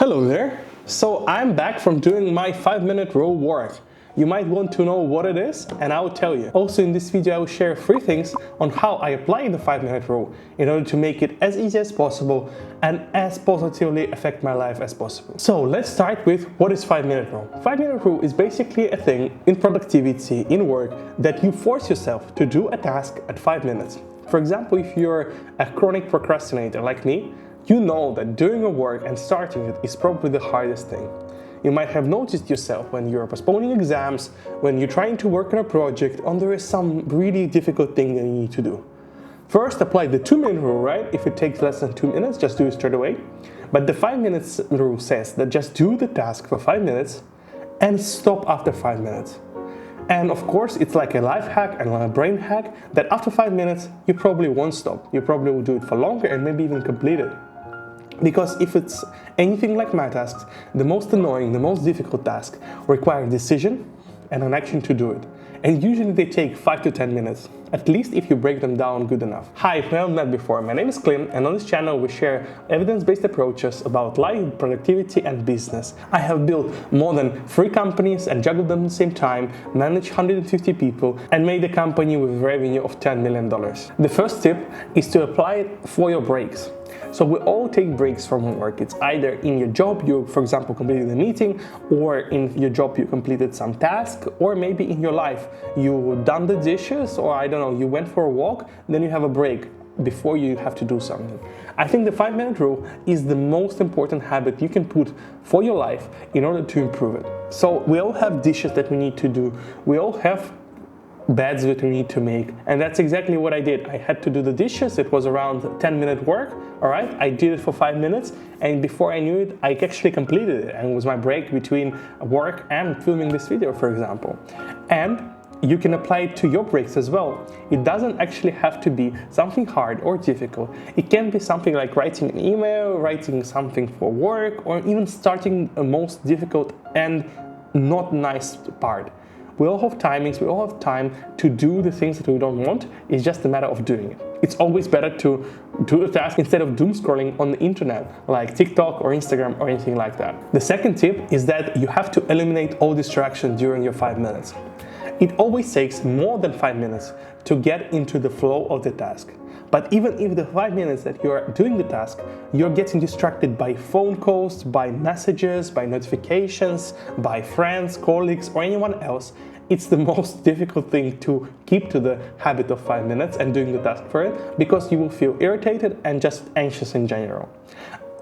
Hello there! So I'm back from doing my 5-minute rule work. You might want to know what it is, and I will tell you. Also in this video I will share 3 things on how I apply the 5-minute rule in order to make it as easy as possible and as positively affect my life as possible. So let's start with what is 5-minute rule. 5-minute rule is basically a thing in productivity, in work, that you force yourself to do a task at 5 minutes. For example, if you're a chronic procrastinator like me, you know that doing a work and starting it is probably the hardest thing. You might have noticed yourself when you're postponing exams, when you're trying to work on a project, and there is some really difficult thing that you need to do. First, apply the 2-minute rule, right? If it takes less than 2 minutes, just do it straight away. But the 5 minutes rule says that just do the task for 5 minutes and stop after 5 minutes. And of course, it's like a life hack and a brain hack that after 5 minutes, you probably won't stop. You probably will do it for longer and maybe even complete it. Because if it's anything like my tasks, the most annoying, the most difficult tasks require decision and an action to do it. And usually they take 5 to 10 minutes, at least if you break them down good enough. Hi, if you haven't met before, my name is Klim, and on this channel we share evidence-based approaches about life, productivity and business. I have built more than 3 companies and juggled them at the same time, managed 150 people and made a company with revenue of $10 million. The first tip is to apply it for your breaks. So we all take breaks from work. It's either in your job you, for example, completed a meeting, or in your job you completed some task, or maybe in your life you done the dishes, or I don't know, you went for a walk, then you have a break before you have to do something. I think the 5-minute rule is the most important habit you can put for your life in order to improve it. So we all have dishes that we need to do. We all have beds that we need to make, and that's exactly what I did. I had to do the dishes. It was around 10-minute work. All right, I did it for 5 minutes, and before I knew it, I actually completed it, and it was my break between work and filming this video, for example. And you can apply it to your breaks as well. It doesn't actually have to be something hard or difficult. It can be something like writing an email, writing something for work, or even starting a most difficult and not nice part. We all have timings, we all have time to do the things that we don't want. It's just a matter of doing it. It's always better to do a task instead of doom scrolling on the internet, like TikTok or Instagram or anything like that. The second tip is that you have to eliminate all distractions during your 5 minutes. It always takes more than 5 minutes to get into the flow of the task. But even if the 5 minutes that you are doing the task, you're getting distracted by phone calls, by messages, by notifications, by friends, colleagues, or anyone else, it's the most difficult thing to keep to the habit of 5 minutes and doing the task for it, because you will feel irritated and just anxious in general.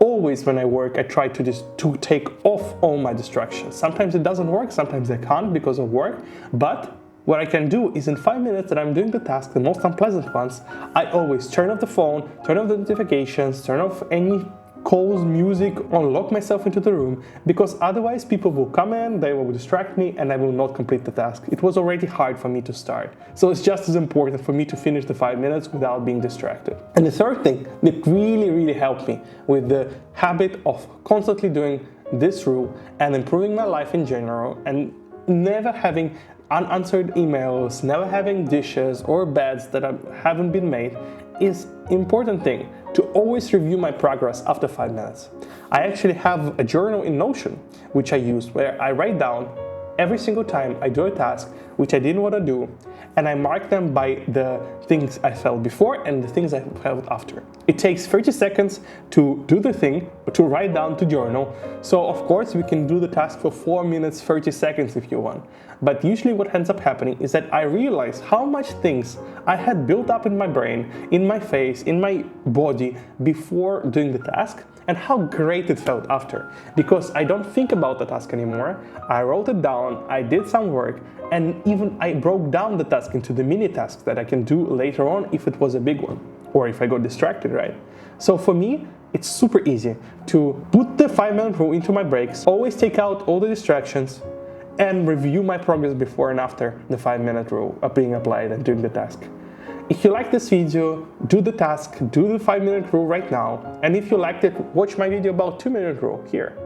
Always when I work, I try to take off all my distractions. Sometimes it doesn't work, sometimes I can't because of work, but what I can do is in 5 minutes that I'm doing the task, the most unpleasant ones, I always turn off the phone, turn off the notifications, turn off any calls, music, or lock myself into the room, because otherwise people will come in, they will distract me, and I will not complete the task. It was already hard for me to start. So it's just as important for me to finish the 5 minutes without being distracted. And the third thing that really helped me with the habit of constantly doing this rule and improving my life in general, and never having unanswered emails, never having dishes or beds that haven't been made, is important thing to always review my progress after 5 minutes. I actually have a journal in Notion which I use, where I write down every single time I do a task which I didn't want to do, and I mark them by the things I felt before and the things I felt after. It takes 30 seconds to do the thing, to write down to journal. So of course we can do the task for 4 minutes 30 seconds if you want. But usually what ends up happening is that I realize how much things I had built up in my brain, in my face, in my body before doing the task, and how great it felt after. Because I don't think about the task anymore, I wrote it down, I did some work, and even I broke down the task into the mini tasks that I can do later on if it was a big one, or if I got distracted, right? So for me, it's super easy to put the 5-minute rule into my breaks, always take out all the distractions, and review my progress before and after the 5-minute rule being applied and doing the task. If you like this video, do the task, do the 5-minute rule right now, and if you liked it, watch my video about 2-minute rule here.